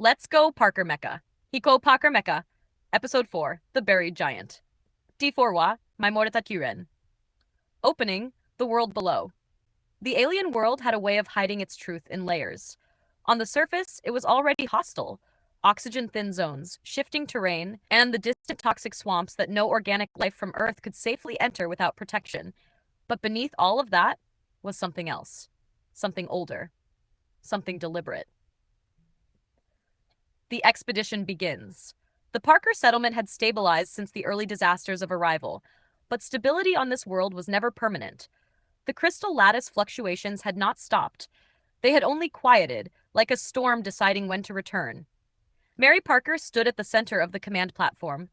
Let's Go Parker Mecha. Go Parker Mecha. Episode 4, The Buried Giant. D4 wa,埋もれた巨人. Opening, the world below. The alien world had a way of hiding its truth in layers. On the surface, it was already hostile. Oxygen-thin zones, shifting terrain, and the distant toxic swamps that no organic life from Earth could safely enter without protection. But beneath all of that was something else. Something older. Something deliberate. The expedition begins. The Parker settlement had stabilized since the early disasters of arrival, but stability on this world was never permanent. The crystal lattice fluctuations had not stopped. They had only quieted, like a storm deciding when to return. Mary Parker stood at the center of the command platform.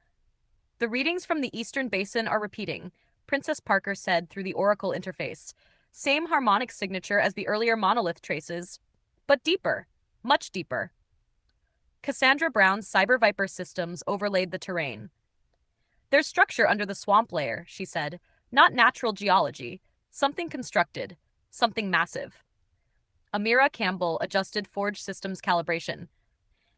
The readings from the Eastern Basin are repeating, Princess Parker said through the Oracle interface. Same harmonic signature as the earlier monolith traces, but deeper, much deeper. Cassandra Brown's Cyber Viper systems overlaid the terrain. There's structure under the swamp layer, she said. Not natural geology. Something constructed. Something massive. Amira Campbell adjusted Forge Systems calibration.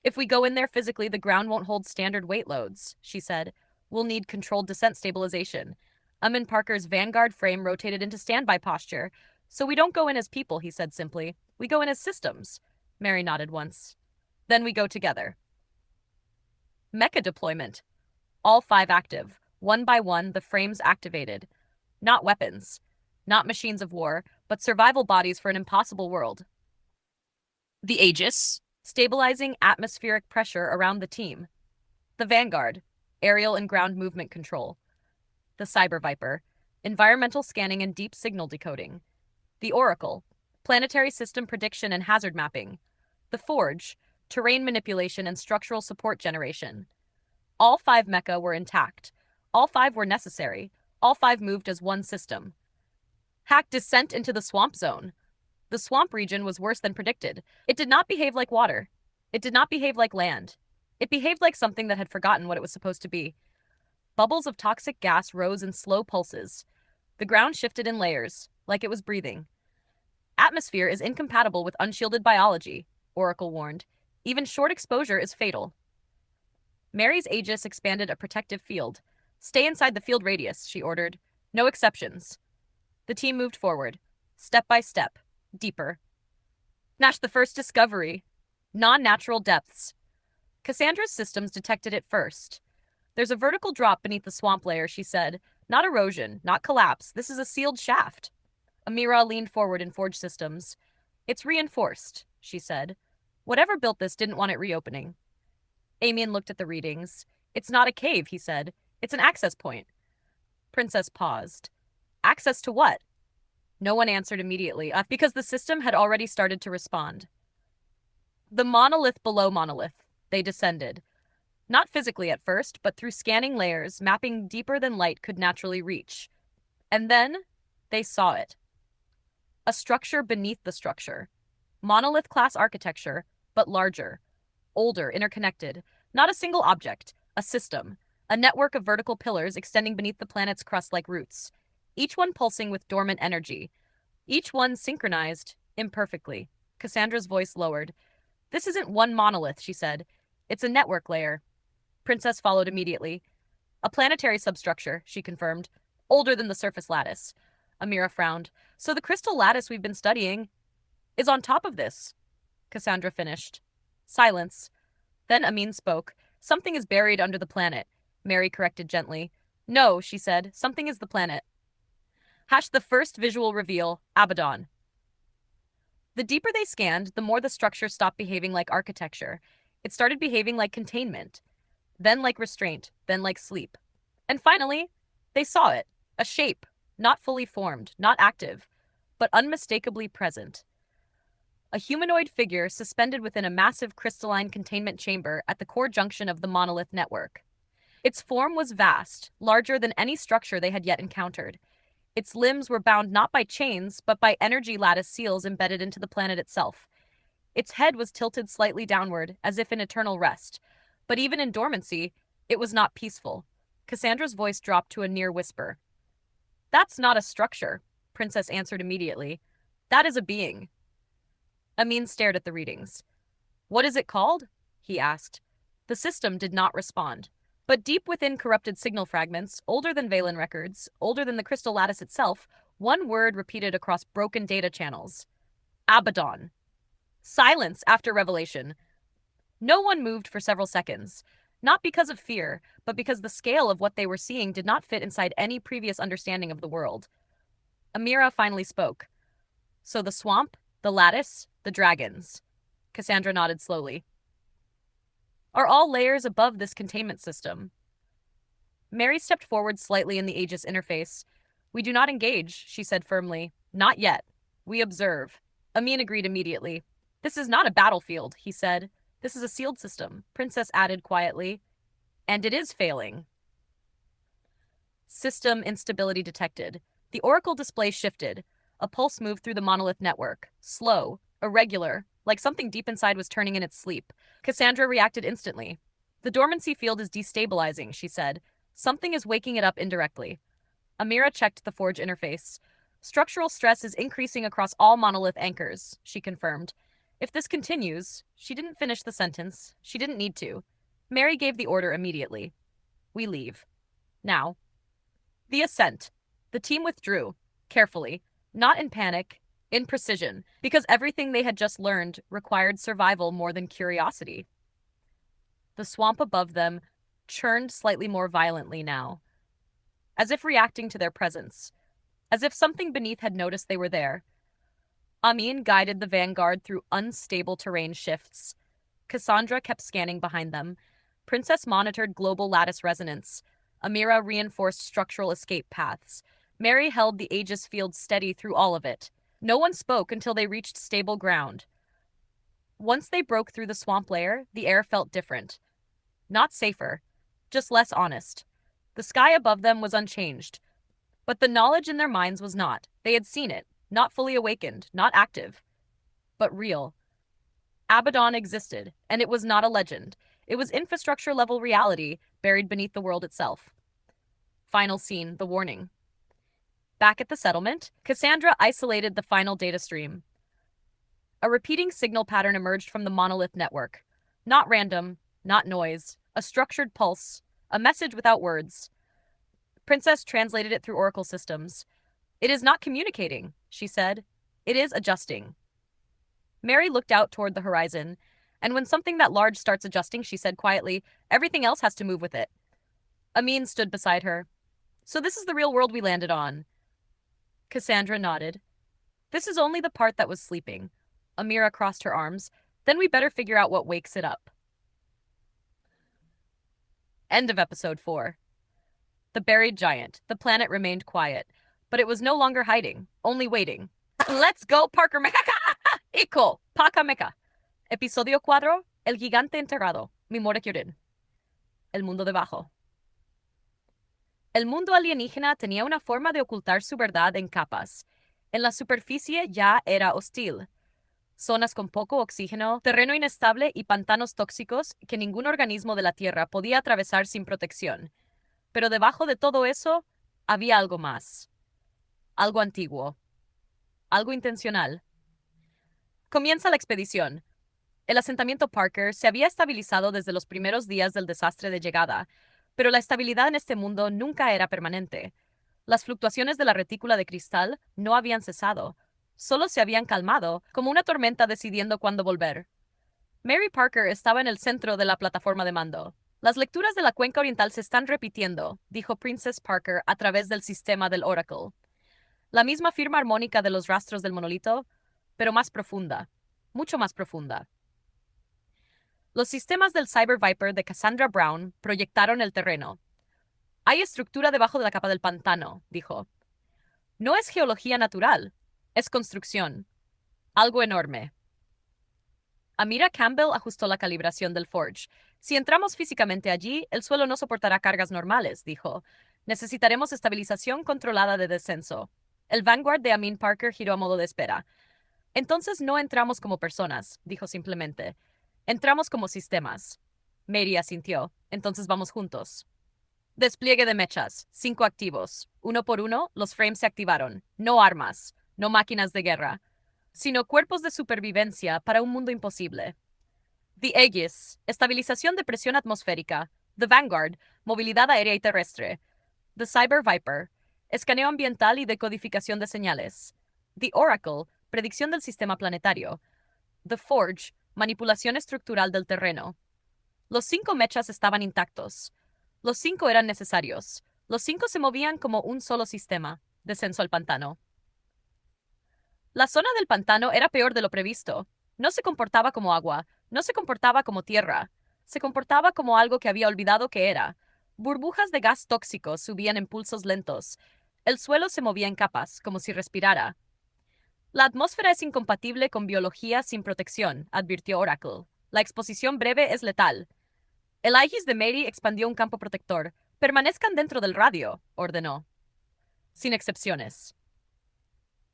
If we go in there physically, the ground won't hold standard weight loads, she said. We'll need controlled descent stabilization. Amin Parker's Vanguard frame rotated into standby posture. So we don't go in as people, he said simply. We go in as systems. Mary nodded once. Then we go together. Mecha deployment. All 5 active. One by one, the frames activated. Not weapons. Not machines of war, but survival bodies for an impossible world. The Aegis, stabilizing atmospheric pressure around the team. The Vanguard, aerial and ground movement control. The Cyber Viper, environmental scanning and deep signal decoding. The Oracle, planetary system prediction and hazard mapping. The Forge, terrain manipulation and structural support generation. All 5 mecha were intact. All 5 were necessary. All 5 moved as one system. Hack descent into the swamp zone. The swamp region was worse than predicted. It did not behave like water. It did not behave like land. It behaved like something that had forgotten what it was supposed to be. Bubbles of toxic gas rose in slow pulses. The ground shifted in layers, like it was breathing. Atmosphere is incompatible with unshielded biology, Oracle warned. Even short exposure is fatal. Mary's Aegis expanded a protective field. Stay inside the field radius, she ordered. No exceptions. The team moved forward, step by step, deeper. Nash the first discovery. Non-natural depths. Cassandra's systems detected it first. There's a vertical drop beneath the swamp layer, she said. Not erosion, not collapse. This is a sealed shaft. Amira leaned forward in Forge Systems. It's reinforced, she said. Whatever built this didn't want it reopening. Amian looked at the readings. It's not a cave, he said. It's an access point. Princess paused. Access to what? No one answered immediately, because the system had already started to respond. The monolith below monolith. They descended. Not physically at first, but through scanning layers, mapping deeper than light could naturally reach. And then they saw it. A structure beneath the structure. Monolith-class architecture, but larger. Older, interconnected. Not a single object. A system. A network of vertical pillars extending beneath the planet's crust like roots. Each one pulsing with dormant energy. Each one synchronized, imperfectly. Cassandra's voice lowered. This isn't one monolith, she said. It's a network layer. Princess followed immediately. A planetary substructure, she confirmed. Older than the surface lattice. Amira frowned. So the crystal lattice we've been studying is on top of this. Cassandra finished. Silence. Then Amin spoke. Something is buried under the planet. Mary corrected gently. No, she said. Something is the planet. The first visual reveal, Abaddon. The deeper they scanned, the more the structure stopped behaving like architecture. It started behaving like containment, then like restraint, then like sleep. And finally, they saw it. A shape, not fully formed, not active, but unmistakably present. A humanoid figure suspended within a massive crystalline containment chamber at the core junction of the monolith network. Its form was vast, larger than any structure they had yet encountered. Its limbs were bound not by chains, but by energy lattice seals embedded into the planet itself. Its head was tilted slightly downward, as if in eternal rest. But even in dormancy, it was not peaceful. Cassandra's voice dropped to a near whisper. That's not a structure, Princess answered immediately. That is a being. Amin stared at the readings. What is it called? he asked. The system did not respond. But deep within corrupted signal fragments, older than Valen records, older than the crystal lattice itself, one word repeated across broken data channels. Abaddon. Silence after revelation. No one moved for several seconds. Not because of fear, but because the scale of what they were seeing did not fit inside any previous understanding of the world. Amira finally spoke. So the swamp, the lattice, the dragons. Cassandra nodded slowly. Are all layers above this containment system? Mary stepped forward slightly in the Aegis interface. We do not engage, she said firmly. Not yet. We observe. Amin agreed immediately. This is not a battlefield, he said. This is a sealed system, Princess added quietly. And it is failing. System instability detected. The Oracle display shifted. A pulse moved through the monolith network. Slow, irregular, like something deep inside was turning in its sleep. Cassandra reacted instantly. The dormancy field is destabilizing, she said. Something is waking it up indirectly. Amira checked the forge interface. Structural stress is increasing across all monolith anchors, she confirmed. If this continues, she didn't finish the sentence. She didn't need to. Mary gave the order immediately. We leave. Now. The ascent. The team withdrew, carefully, not in panic, in precision, because everything they had just learned required survival more than curiosity. The swamp above them churned slightly more violently now, as if reacting to their presence, as if something beneath had noticed they were there. Amin guided the vanguard through unstable terrain shifts. Cassandra kept scanning behind them. Princess monitored global lattice resonance. Amira reinforced structural escape paths. Mary held the Aegis field steady through all of it. No one spoke until they reached stable ground. Once they broke through the swamp layer, the air felt different. Not safer, just less honest. The sky above them was unchanged. But the knowledge in their minds was not. They had seen it. Not fully awakened, not active, but real. Abaddon existed, and it was not a legend. It was infrastructure-level reality buried beneath the world itself. Final scene, the warning. Back at the settlement, Cassandra isolated the final data stream. A repeating signal pattern emerged from the monolith network. Not random, not noise, a structured pulse, a message without words. Princess translated it through Oracle systems. It is not communicating, she said. It is adjusting. Mary looked out toward the horizon, and when something that large starts adjusting, she said quietly, everything else has to move with it. Amin stood beside her. So this is the real world we landed on. Cassandra nodded. This is only the part that was sleeping. Amira crossed her arms. Then we better figure out what wakes it up. End of episode 4. The Buried Giant. The planet remained quiet. But it was no longer hiding, only waiting. Let's go, Parker Mecha! Hijo, Parker Mecha. Episodio 4, El Gigante Enterrado, Mimore Kyurin. El mundo debajo. El mundo alienígena tenía una forma de ocultar su verdad en capas. En la superficie ya era hostil. Zonas con poco oxígeno, terreno inestable y pantanos tóxicos que ningún organismo de la Tierra podía atravesar sin protección. Pero debajo de todo eso, había algo más. Algo antiguo. Algo intencional. Comienza la expedición. El asentamiento Parker se había estabilizado desde los primeros días del desastre de llegada, pero la estabilidad en este mundo nunca era permanente. Las fluctuaciones de la retícula de cristal no habían cesado, solo se habían calmado, como una tormenta decidiendo cuándo volver. Mary Parker estaba en el centro de la plataforma de mando. Las lecturas de la cuenca oriental se están repitiendo, dijo Princess Parker a través del sistema del Oracle. La misma firma armónica de los rastros del monolito, pero más profunda, mucho más profunda. Los sistemas del Cyber Viper de Cassandra Brown proyectaron el terreno. Hay estructura debajo de la capa del pantano, dijo. No es geología natural, es construcción. Algo enorme. Amira Campbell ajustó la calibración del Forge. Si entramos físicamente allí, el suelo no soportará cargas normales, dijo. Necesitaremos estabilización controlada de descenso. El Vanguard de Amin Parker giró a modo de espera. Entonces no entramos como personas, dijo simplemente. Entramos como sistemas. Mary asintió. Entonces vamos juntos. Despliegue de mechas. 5 activos. Uno por uno, los frames se activaron. No armas, no máquinas de guerra, sino cuerpos de supervivencia para un mundo imposible. The Aegis, estabilización de presión atmosférica. The Vanguard, movilidad aérea y terrestre. The Cyber Viper, escaneo ambiental y decodificación de señales. The Oracle, predicción del sistema planetario. The Forge, manipulación estructural del terreno. Los 5 mechas estaban intactos. Los 5 eran necesarios. Los 5 se movían como un solo sistema. Descenso al pantano. La zona del pantano era peor de lo previsto. No se comportaba como agua, no se comportaba como tierra. Se comportaba como algo que había olvidado que era. Burbujas de gas tóxico subían en pulsos lentos. El suelo se movía en capas, como si respirara. La atmósfera es incompatible con biología sin protección, advirtió Oracle. La exposición breve es letal. El Aegis de Mary expandió un campo protector. Permanezcan dentro del radio, ordenó. Sin excepciones.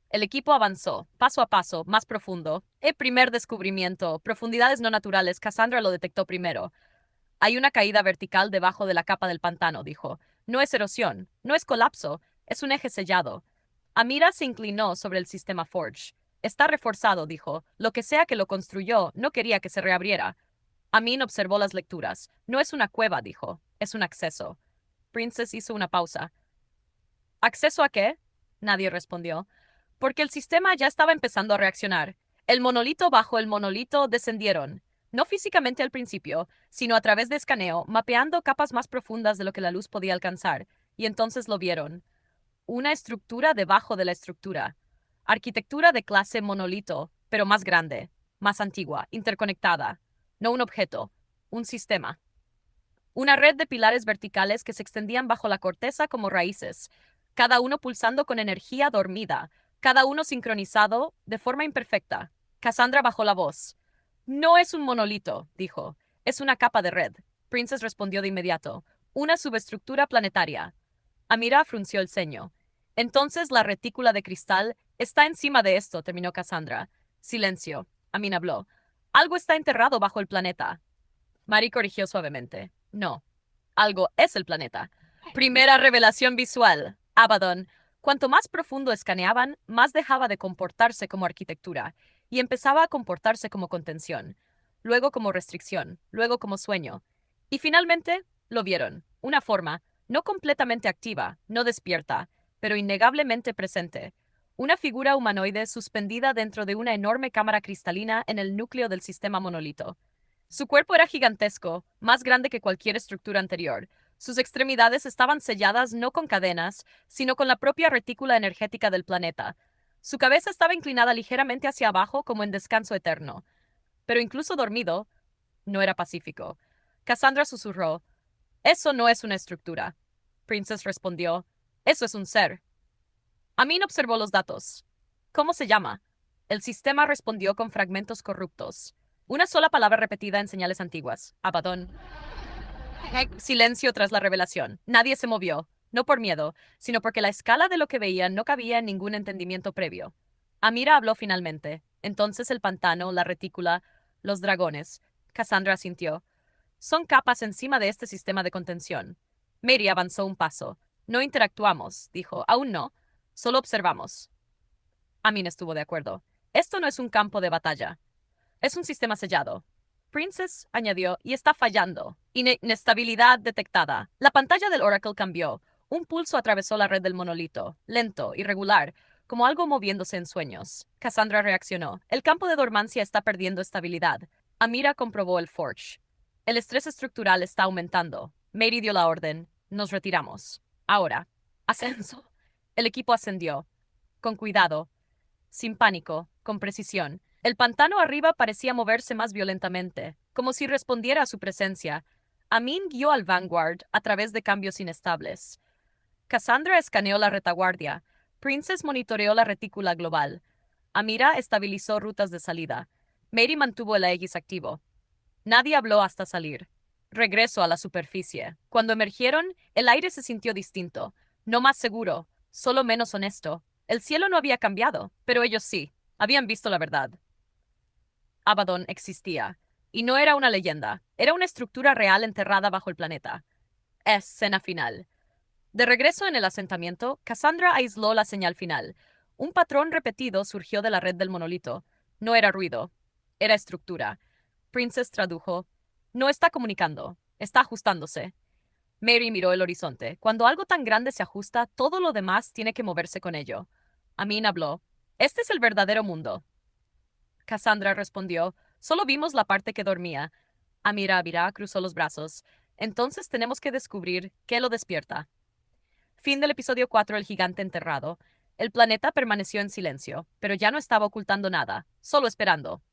El equipo avanzó, paso a paso, más profundo. El primer descubrimiento, profundidades no naturales, Cassandra lo detectó primero. Hay una caída vertical debajo de la capa del pantano, dijo. No es erosión, no es colapso, es un eje sellado. Amira se inclinó sobre el sistema Forge. Está reforzado, dijo. Lo que sea que lo construyó, no quería que se reabriera. Amin observó las lecturas. No es una cueva, dijo. Es un acceso. Princess hizo una pausa. ¿Acceso a qué? Nadie respondió. Porque el sistema ya estaba empezando a reaccionar. El monolito bajo el monolito descendieron. No físicamente al principio, sino a través de escaneo, mapeando capas más profundas de lo que la luz podía alcanzar. Y entonces lo vieron. Una estructura debajo de la estructura. Arquitectura de clase monolito, pero más grande, más antigua, interconectada. No un objeto, un sistema. Una red de pilares verticales que se extendían bajo la corteza como raíces, cada uno pulsando con energía dormida, cada uno sincronizado de forma imperfecta. Cassandra bajó la voz. No es un monolito, dijo. Es una capa de red. Princess respondió de inmediato. Una subestructura planetaria. Amira frunció el ceño. Entonces la retícula de cristal está encima de esto, terminó Cassandra. Silencio. Amin habló. Algo está enterrado bajo el planeta. Mari corrigió suavemente. No. Algo es el planeta. Primera revelación visual. Abaddon. Cuanto más profundo escaneaban, más dejaba de comportarse como arquitectura y empezaba a comportarse como contención, luego como restricción, luego como sueño. Y finalmente lo vieron. Una forma, no completamente activa, no despierta, pero innegablemente presente. Una figura humanoide suspendida dentro de una enorme cámara cristalina en el núcleo del sistema monolito. Su cuerpo era gigantesco, más grande que cualquier estructura anterior. Sus extremidades estaban selladas no con cadenas, sino con la propia retícula energética del planeta. Su cabeza estaba inclinada ligeramente hacia abajo como en descanso eterno. Pero incluso dormido, no era pacífico. Cassandra susurró. Eso no es una estructura. Princess respondió. Eso es un ser. Amin observó los datos. ¿Cómo se llama? El sistema respondió con fragmentos corruptos. Una sola palabra repetida en señales antiguas. Abaddon. Silencio tras la revelación. Nadie se movió, no por miedo, sino porque la escala de lo que veían no cabía en ningún entendimiento previo. Amira habló finalmente. Entonces el pantano, la retícula, los dragones. Cassandra asintió. Son capas encima de este sistema de contención. Mary avanzó un paso. No interactuamos, dijo. Aún no. Solo observamos. Amin estuvo de acuerdo. Esto no es un campo de batalla. Es un sistema sellado. Princess añadió, y está fallando. Inestabilidad detectada. La pantalla del Oracle cambió. Un pulso atravesó la red del monolito, lento, irregular, como algo moviéndose en sueños. Cassandra reaccionó. El campo de dormancia está perdiendo estabilidad. Amira comprobó el Forge. El estrés estructural está aumentando. Mary dio la orden. Nos retiramos. Ahora. Ascenso. El equipo ascendió. Con cuidado. Sin pánico. Con precisión. El pantano arriba parecía moverse más violentamente, como si respondiera a su presencia. Amin guió al Vanguard a través de cambios inestables. Cassandra escaneó la retaguardia. Princess monitoreó la retícula global. Amira estabilizó rutas de salida. Mary mantuvo el Aegis activo. Nadie habló hasta salir. Regreso a la superficie. Cuando emergieron, el aire se sintió distinto. No más seguro, solo menos honesto. El cielo no había cambiado, pero ellos sí. Habían visto la verdad. Abaddon existía. Y no era una leyenda. Era una estructura real enterrada bajo el planeta. Escena final. De regreso en el asentamiento, Cassandra aisló la señal final. Un patrón repetido surgió de la red del monolito. No era ruido. Era estructura. Princess tradujo. No está comunicando, está ajustándose. Mary miró el horizonte. Cuando algo tan grande se ajusta, todo lo demás tiene que moverse con ello. Amin habló. Este es el verdadero mundo. Cassandra respondió. Solo vimos la parte que dormía. Amira cruzó los brazos. Entonces tenemos que descubrir qué lo despierta. Fin del episodio 4, El gigante enterrado. El planeta permaneció en silencio, pero ya no estaba ocultando nada, solo esperando.